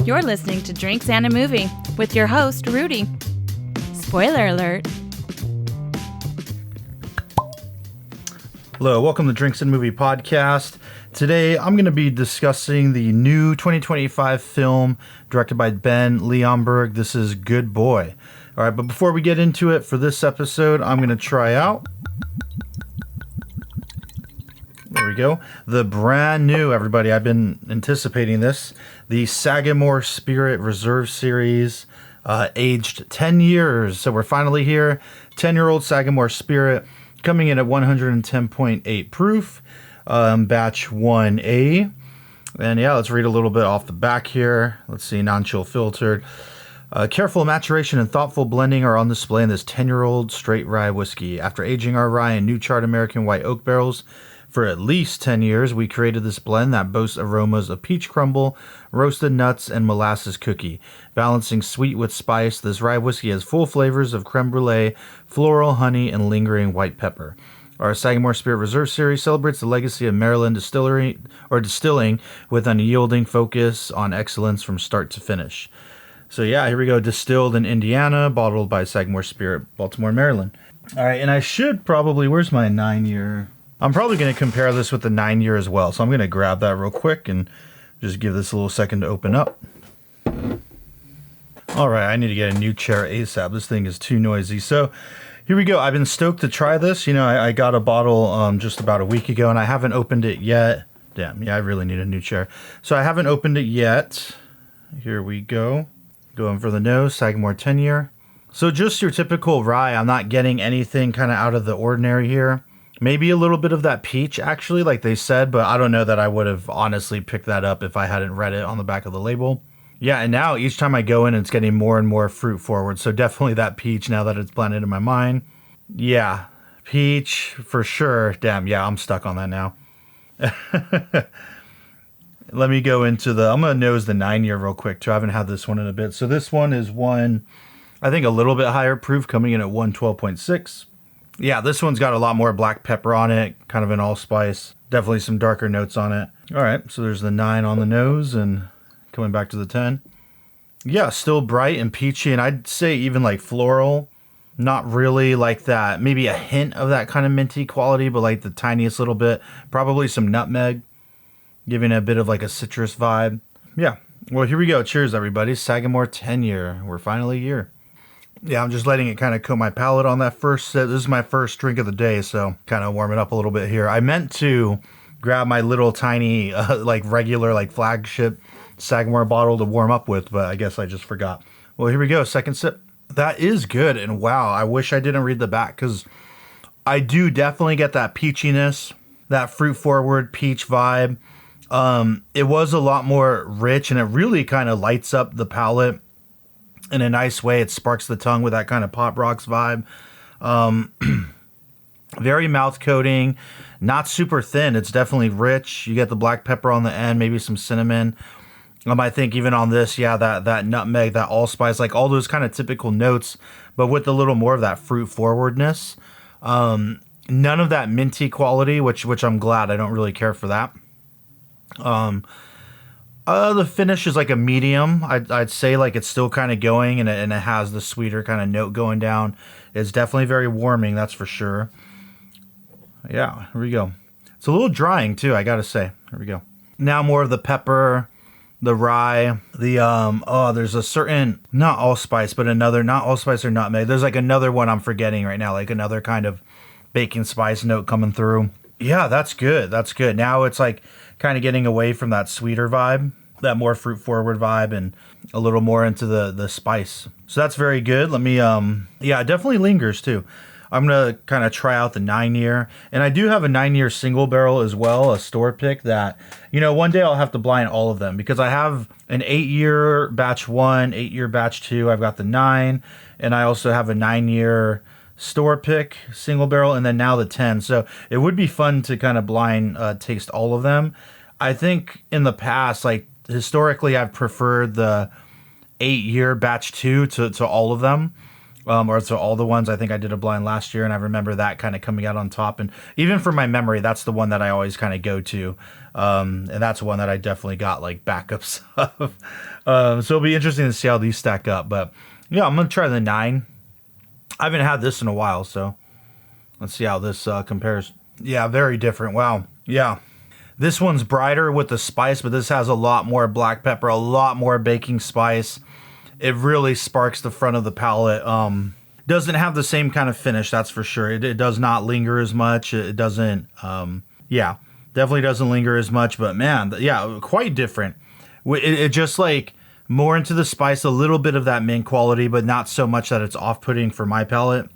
You're listening to Drinks and a Movie with your host, Rudy. Spoiler alert. Hello, welcome to Drinks and Movie Podcast. Today, I'm going to be discussing the new 2025 film directed by Ben Leonberg. This is Good Boy. All right, but before we get into it, for this episode, I'm going to try out... There we go. The brand new, everybody, I've been anticipating this. The Sagamore Spirit Reserve Series, aged 10 years. So we're finally here. 10-year-old Sagamore Spirit coming in at 110.8 proof, batch 1A. And yeah, let's read a little bit off the back here. Let's see, non-chill filtered. Careful maturation and thoughtful blending are on display in this 10-year-old straight rye whiskey. After aging our rye in new charred American white oak barrels for at least 10 years, we created this blend that boasts aromas of peach crumble, roasted nuts, and molasses cookie. Balancing sweet with spice, this rye whiskey has full flavors of creme brulee, floral, honey, and lingering white pepper. Our Sagamore Spirit Reserve Series celebrates the legacy of Maryland distilling with unyielding focus on excellence from start to finish. So yeah, here we go. Distilled in Indiana, bottled by Sagamore Spirit, Baltimore, Maryland. All right, and I should probably, where's my 9-year? I'm probably going to compare this with the 9-year as well. So I'm going to grab that real quick and just give this a little second to open up. All right, I need to get a new chair ASAP. This thing is too noisy. So here we go. I've been stoked to try this. You know, I got a bottle just about a week ago and I haven't opened it yet. Damn, yeah, I really need a new chair. So I haven't opened it yet. Here we go. Going for the nose, Sagamore 10-year. So just your typical rye. I'm not getting anything kind of out of the ordinary here. Maybe a little bit of that peach, actually, like they said, but I don't know that I would have honestly picked that up if I hadn't read it on the back of the label. Yeah, and now each time I go in, it's getting more and more fruit forward. So definitely that peach now that it's planted in my mind. Yeah, peach for sure. Damn, yeah, I'm stuck on that now. Let me go into I'm going to nose the 9-year real quick too. I haven't had this one in a bit. So this one is I think a little bit higher proof, coming in at 112.6. Yeah, this one's got a lot more black pepper on it, kind of an allspice. Definitely some darker notes on it. All right, so there's the 9 on the nose and coming back to the 10. Yeah, still bright and peachy, and I'd say even like floral. Not really like that. Maybe a hint of that kind of minty quality, but like the tiniest little bit. Probably some nutmeg, giving it a bit of like a citrus vibe. Yeah, well, here we go. Cheers, everybody. Sagamore 10-year. We're finally here. Yeah, I'm just letting it kind of coat my palate on that first sip. This is my first drink of the day, so kind of warm it up a little bit here. I meant to grab my little tiny, like regular, like flagship Sagamore bottle to warm up with, but I guess I just forgot. Well, here we go. Second sip. That is good, and wow, I wish I didn't read the back, because I do definitely get that peachiness, that fruit-forward peach vibe. It was a lot more rich, and it really kind of lights up the palate in a nice way. It sparks the tongue with that kind of Pop Rocks vibe. Very mouth coating, not super thin. It's definitely rich. You get the black pepper on the end, maybe some cinnamon. I think even on this, yeah, that nutmeg, that allspice, like all those kind of typical notes, but with a little more of that fruit forwardness. None of that minty quality, which I'm glad. I don't really care for that. The finish is like a medium. I'd say like it's still kind of going, and it has the sweeter kind of note going down. It's definitely very warming, that's for sure. Yeah, here we go. It's a little drying too, I gotta say. Here we go. Now more of the pepper, the rye, there's a certain, not allspice, but another, not allspice or nutmeg. There's like another one I'm forgetting right now, like another kind of baking spice note coming through. Yeah, that's good. That's good. Now it's like kind of getting away from that sweeter vibe, that more fruit forward vibe, and a little more into the spice. So that's very good. Let me, yeah, it definitely lingers too. I'm going to kind of try out the 9-year. And I do have a 9-year single barrel as well, a store pick that, you know, one day I'll have to blind all of them, because I have an 8-year batch 1, 8-year batch 2. I've got the 9, and I also have a 9-year store pick single barrel, and then now the 10. So it would be fun to kind of blind taste all of them. I think in the past, like historically, I've preferred the 8-year batch 2 to all of them. or so all the ones. I think I did a blind last year, and I remember that kind of coming out on top. And even for my memory, that's the one that I always kind of go to. And that's one that I definitely got like backups of. So it'll be interesting to see how these stack up. But yeah, I'm going to try the 9. I haven't had this in a while, so let's see how this compares. Yeah, very different. Wow. Yeah. This one's brighter with the spice, but this has a lot more black pepper, a lot more baking spice. It really sparks the front of the palate. Doesn't have the same kind of finish, that's for sure. It does not linger as much. It doesn't, definitely doesn't linger as much. But man, yeah, quite different. It just like more into the spice, a little bit of that mint quality, but not so much that it's off-putting for my palate.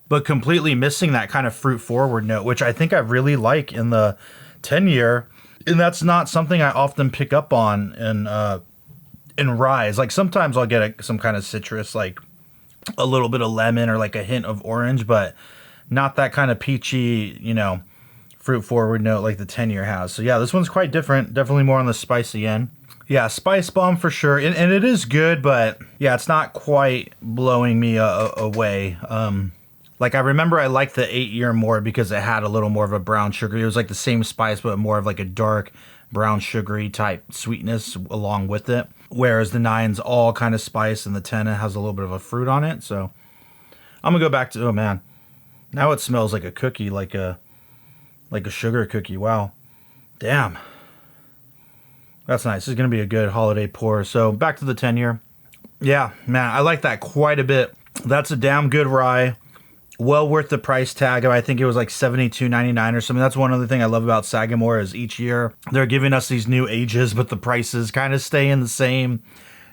But completely missing that kind of fruit-forward note, which I think I really like in the 10-year. And that's not something I often pick up on in ryes. Like sometimes I'll get some kind of citrus, like a little bit of lemon or like a hint of orange, but not that kind of peachy, fruit forward note like the 10-year has. So yeah, this one's quite different. Definitely more on the spicy end. Yeah, spice bomb for sure. And it is good, but yeah, it's not quite blowing me away. Like I remember I liked the 8-year more because it had a little more of a brown sugar. It was like the same spice, but more of like a dark brown sugary type sweetness along with it. Whereas the 9's all kind of spice and the 10 has a little bit of a fruit on it. So I'm gonna go back to, oh man, now it smells like a cookie, like a sugar cookie. Wow, damn, that's nice. This is gonna be a good holiday pour. So back to the 10-year. Yeah, man, I like that quite a bit. That's a damn good rye. Well worth the price tag. I think it was like $72.99 or something. That's one other thing I love about Sagamore is each year they're giving us these new ages, but the prices kind of stay in the same,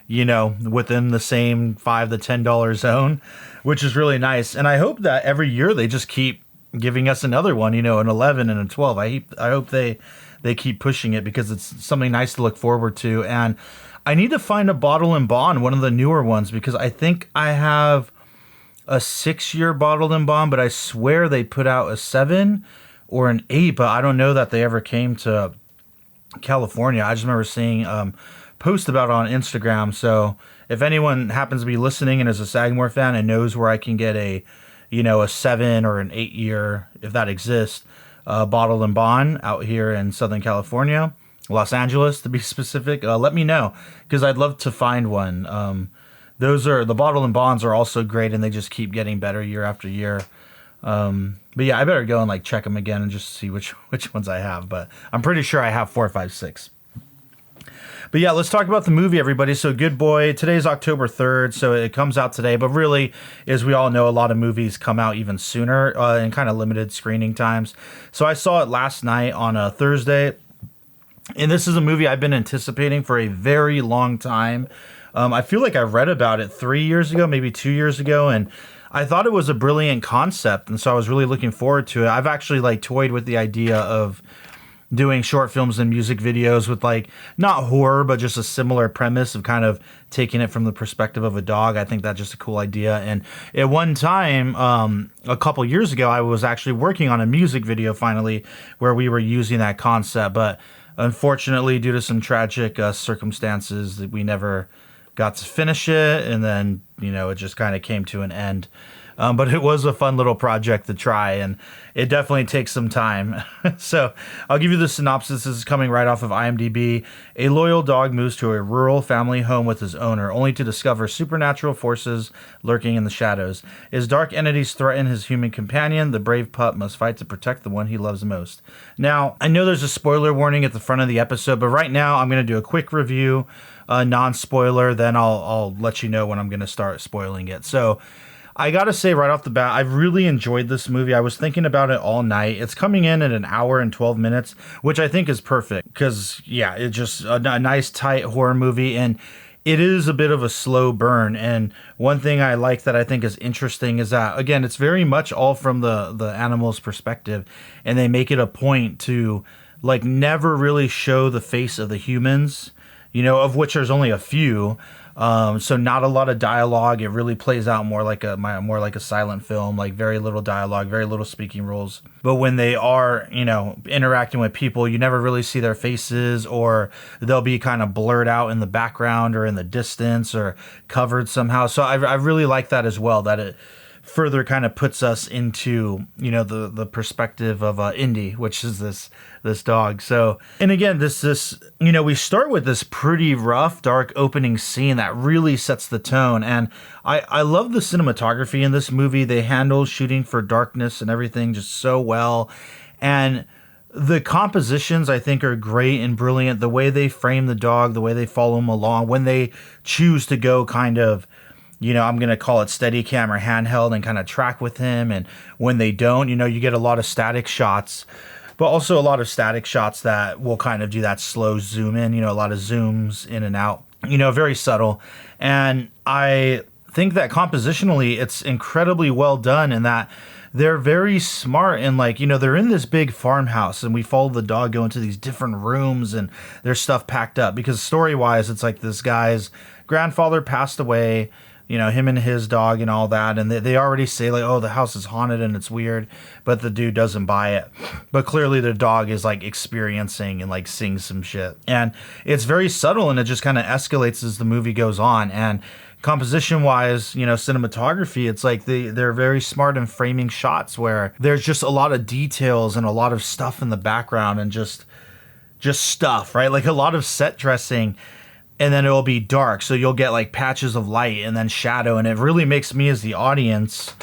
within the same $5 to $10 zone, which is really nice. And I hope that every year they just keep giving us another one, an 11 and a 12. I hope they keep pushing it because it's something nice to look forward to. And I need to find a bottle and bond, one of the newer ones, because I think I have a 6-year bottled and bond, but I swear they put out a 7 or an 8, but I don't know that they ever came to California. I just remember seeing post about it on Instagram. So if anyone happens to be listening and is a Sagamore fan and knows where I can get a 7 or an 8-year, if that exists, bottled and bond out here in Southern California, Los Angeles to be specific, let me know because I'd love to find one. The bottle and bonds are also great, and they just keep getting better year after year. But yeah, I better go and like check them again and just see which ones I have. But I'm pretty sure I have 4, 5, 6. But yeah, let's talk about the movie, everybody. So Good Boy, today's October 3rd, so it comes out today. But really, as we all know, a lot of movies come out even sooner in kind of limited screening times. So I saw it last night on a Thursday, and this is a movie I've been anticipating for a very long time. I feel like I read about it 3 years ago, maybe 2 years ago, and I thought it was a brilliant concept, and so I was really looking forward to it. I've actually like toyed with the idea of doing short films and music videos with like not horror, but just a similar premise of kind of taking it from the perspective of a dog. I think that's just a cool idea. And at one time, a couple years ago, I was actually working on a music video finally where we were using that concept, but unfortunately, due to some tragic circumstances, that we never got to finish it, and then it just kind of came to an end. But it was a fun little project to try, and it definitely takes some time. So I'll give you the synopsis. This is coming right off of IMDb. A loyal dog moves to a rural family home with his owner, only to discover supernatural forces lurking in the shadows. As dark entities threaten his human companion, the brave pup must fight to protect the one he loves most. Now, I know there's a spoiler warning at the front of the episode, but right now I'm going to do a quick review, non-spoiler, then I'll let you know when I'm going to start spoiling it. So I gotta say right off the bat, I've really enjoyed this movie. I was thinking about it all night. It's coming in at 1 hour and 12 minutes, which I think is perfect because, yeah, it's just a nice, tight horror movie, and it is a bit of a slow burn. And one thing I like that I think is interesting is that, again, it's very much all from the animal's perspective, and they make it a point to, like, never really show the face of the humans. of which there's only a few. So not a lot of dialogue. It really plays out more like a silent film, like very little dialogue, very little speaking roles. But when they are, interacting with people, you never really see their faces, or they'll be kind of blurred out in the background or in the distance or covered somehow. So I really like that as well, that it further kind of puts us into, the perspective of Indy, which is this dog. So, and again, this we start with this pretty rough, dark opening scene that really sets the tone. And I love the cinematography in this movie. They handle shooting for darkness and everything just so well. And the compositions, I think, are great and brilliant. The way they frame the dog, the way they follow him along, when they choose to go kind of, I'm going to call it Steadicam or handheld and kind of track with him. And when they don't, you get a lot of static shots, but also a lot of static shots that will kind of do that slow zoom in, a lot of zooms in and out, very subtle. And I think that compositionally, it's incredibly well done, in that they're very smart, and they're in this big farmhouse, and we follow the dog go into these different rooms, and there's stuff packed up, because story-wise, it's like this guy's grandfather passed away, him and his dog and all that. And they already say oh, the house is haunted and it's weird, but the dude doesn't buy it. But clearly the dog is experiencing and seeing some shit. And it's very subtle, and it just kind of escalates as the movie goes on. And composition wise, cinematography, it's they're very smart in framing shots where there's just a lot of details and a lot of stuff in the background, and just stuff, right? A lot of set dressing. And then it will be dark, so you'll get patches of light and then shadow, and it really makes me as the audience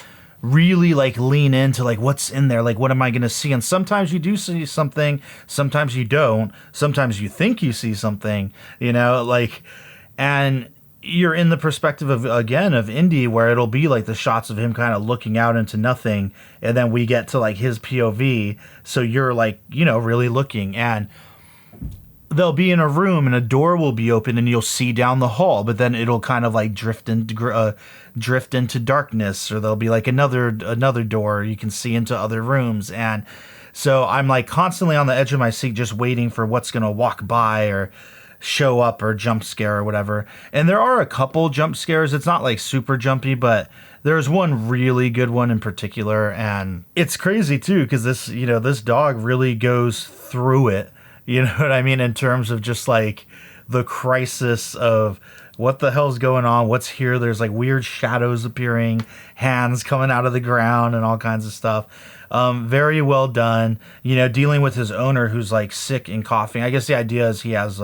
really lean into what's in there, what am I going to see? And sometimes you do see something, sometimes you don't, sometimes you think you see something, and you're in the perspective of Indy, where it'll be the shots of him kind of looking out into nothing, and then we get to his POV, so you're really looking. And they'll be in a room and a door will be open and you'll see down the hall, but then it'll kind of drift into darkness, or there'll be another door you can see into other rooms. And so I'm constantly on the edge of my seat, just waiting for what's going to walk by or show up or jump scare or whatever. And there are a couple jump scares. It's not super jumpy, but there's one really good one in particular. And it's crazy too, because this dog really goes through it. You know what I mean? In terms of just the crisis of what the hell's going on? What's here? There's weird shadows appearing, hands coming out of the ground and all kinds of stuff. Very well done. Dealing with his owner who's sick and coughing. I guess the idea is he has,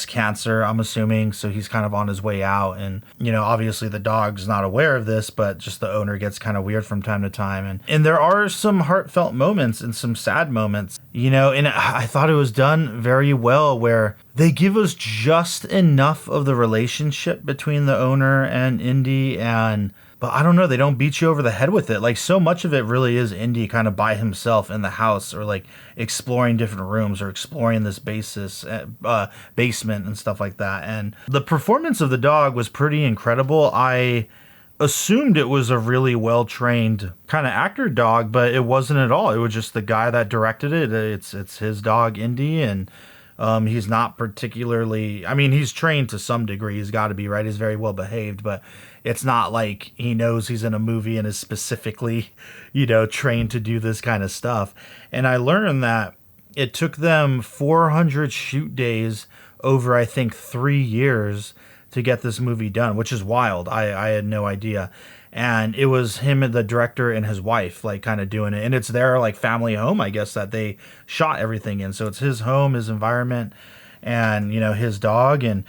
cancer, I'm assuming. So he's kind of on his way out. And, obviously the dog's not aware of this, but just the owner gets kind of weird from time to time. And there are some heartfelt moments and some sad moments, and I thought it was done very well, where they give us just enough of the relationship between the owner and Indy, but I don't know, they don't beat you over the head with it. So much of it really is Indy kind of by himself in the house, or exploring different rooms, or exploring this basement and stuff like that. And the performance of the dog was pretty incredible. I assumed it was a really well-trained kind of actor dog, but it wasn't at all. It was just the guy that directed it. It's his dog, Indy, and he's not particularly, he's trained to some degree. He's got to be, right? He's very well behaved, but it's not he knows he's in a movie and is specifically, trained to do this kind of stuff. And I learned that it took them 400 shoot days over, I think, 3 years to get this movie done, which is wild. I had no idea. And it was him and the director and his wife, kind of doing it. And it's their, family home, I guess, that they shot everything in. So it's his home, his environment, and, his dog. And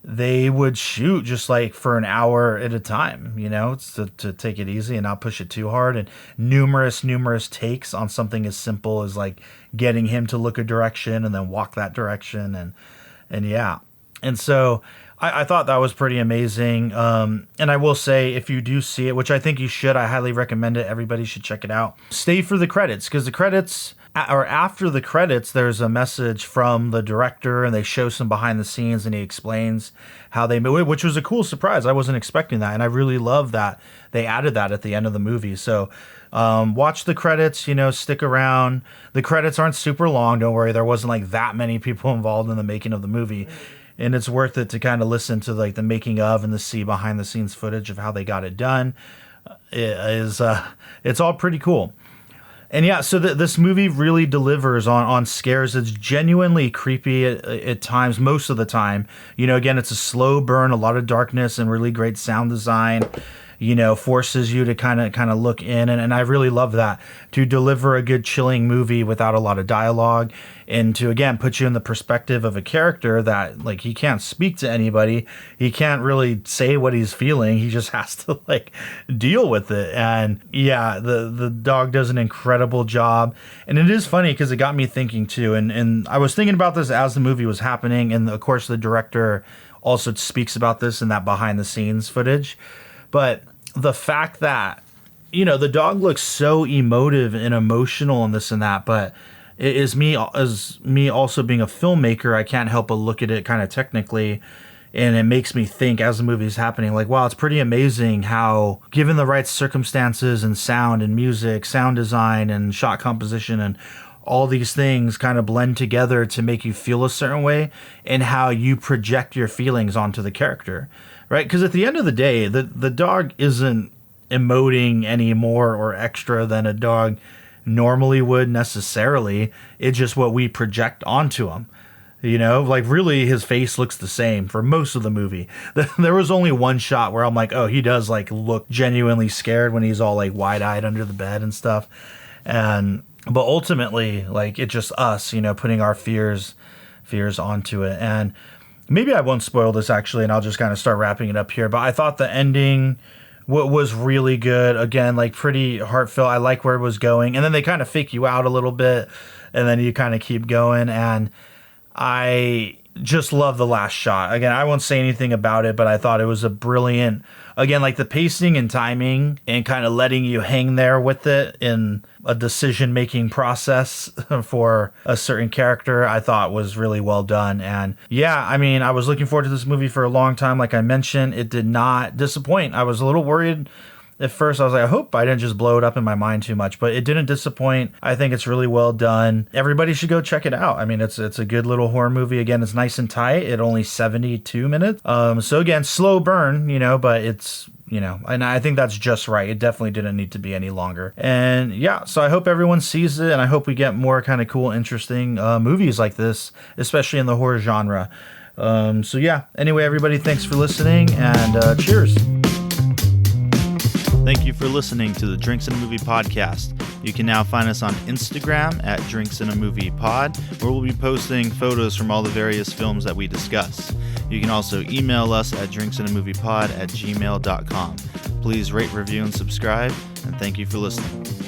they would shoot just for an hour at a time, to take it easy and not push it too hard. And numerous takes on something as simple as getting him to look a direction and then walk that direction. And yeah. And so I thought that was pretty amazing. And I will say, if you do see it, which I think you should, I highly recommend it. Everybody should check it out. Stay for the credits, because the credits, or after the credits, there's a message from the director, and they show some behind the scenes, and he explains how they made it, which was a cool surprise. I wasn't expecting that. And I really love that they added that at the end of the movie. So watch the credits, stick around. The credits aren't super long. Don't worry. There wasn't that many people involved in the making of the movie. and it's worth it to kind of listen to like the making of and the see behind the scenes footage of how they got it done. It's all pretty cool. And yeah, so this movie really delivers on scares. It's genuinely creepy at times, most of the time. Again, it's a slow burn, a lot of darkness, and really great sound design. Forces you to kind of look in, and I really love that, to deliver a good chilling movie without a lot of dialogue, and to again put you in the perspective of a character that like he can't speak to anybody, he can't really say what he's feeling, he just has to like deal with it. And yeah, the dog does an incredible job, and it is funny because it got me thinking too, and I was thinking about this as the movie was happening, and of course the director also speaks about this in that behind the scenes footage. But the fact that, the dog looks so emotive and emotional and this and that, but it is me also being a filmmaker, I can't help but look at it kind of technically, and it makes me think as the movie's happening, like, wow, it's pretty amazing how, given the right circumstances and sound and music, sound design and shot composition and all these things kind of blend together to make you feel a certain way, and how you project your feelings onto the character. Right? Because at the end of the day, the dog isn't emoting any more or extra than a dog normally would necessarily. It's just what we project onto him. Like really his face looks the same for most of the movie. There was only one shot where I'm like, oh, he does like look genuinely scared when he's all like wide-eyed under the bed and stuff. But ultimately, like, it's just us, putting our fears onto it. And maybe I won't spoil this, actually, and I'll just kind of start wrapping it up here. But I thought the ending was really good. Again, like, pretty heartfelt. I like where it was going. And then they kind of fake you out a little bit, and then you kind of keep going. And I just love the last shot. Again, I won't say anything about it, but I thought it was a brilliant... Again, like the pacing and timing and kind of letting you hang there with it in a decision-making process for a certain character, I thought was really well done. And yeah, I mean, I was looking forward to this movie for a long time. Like I mentioned, it did not disappoint. I was a little worried at first. I was like, I hope I didn't just blow it up in my mind too much, but it didn't disappoint. I think it's really well done. Everybody should go check it out. I mean, it's a good little horror movie. Again, it's nice and tight. It only 72 minutes. So again, slow burn, but it's, and I think that's just right. It definitely didn't need to be any longer. And yeah, so I hope everyone sees it, and I hope we get more kind of cool, interesting movies like this, especially in the horror genre. So yeah, anyway, everybody, thanks for listening, and cheers. Thank you for listening to the Drinks and a Movie podcast. You can now find us on Instagram at Drinks and a Movie Pod, where we'll be posting photos from all the various films that we discuss. You can also email us at drinksandamoviepod@gmail.com. Please rate, review, and subscribe, and thank you for listening.